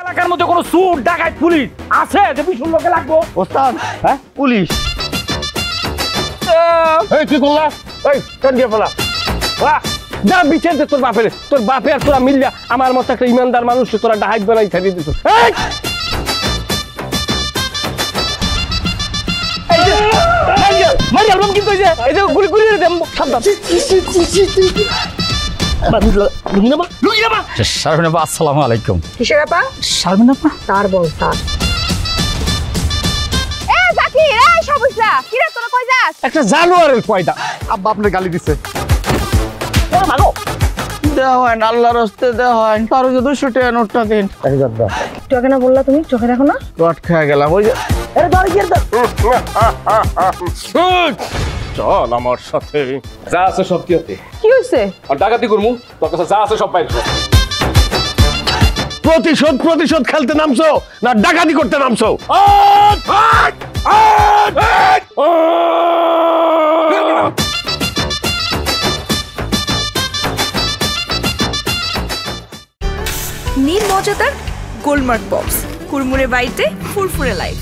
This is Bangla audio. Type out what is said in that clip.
এলাকার মধ্যে কোনো চোর ডাকাত পুলিশ আছে যে 20 লোকে লাগবো? ওস্তাদ হ্যাঁ পুলিশ। এই কি করলা? এই টান দিয়ে ফেলা। বাহ যা বিচার দে তোর বাপে আর তোরা মিললা আমার মতো একটা ইমানদার মানুষ তোরা ডাহাইত বানাই ছাড়িয়ে দিছ। মারিয়াল বাম কিন্তু এই যে গুলি গুলি দেম সাবধান। শারমিন আপা আসসালামু আলাইকুম। কিসের আপা? শারমিন আপা তার বল তার। এ জাকির এই সবুজরা কি রে তোরা কই যাস? একটা জানোয়ারের পয়দা। আব্বা আপনার গালি দিছে। ও মাগো দেওয়া হয় না, আল্লাহর হস্তে দেওয়া হয়। কারো যদি 200 টাকা নোটটা দিন। তোকে না বললা তুমি চোখে দেখো না? কট খেয়ে গেলাম ওই যে। আরে ধর কি চল আমার সাথে যা আছে সব দিতে কি হইছে? আর ডাকাতি করমু তোর কাছে যা আছে সব বাইর কর। প্রতিশোধ খেলতে নামছো না ডাকাতি করতে নামছো? নীল মজাদার গোলমার্ক বক্স, কুরমুরে বাড়িতে ফুরফুরে লাইফ।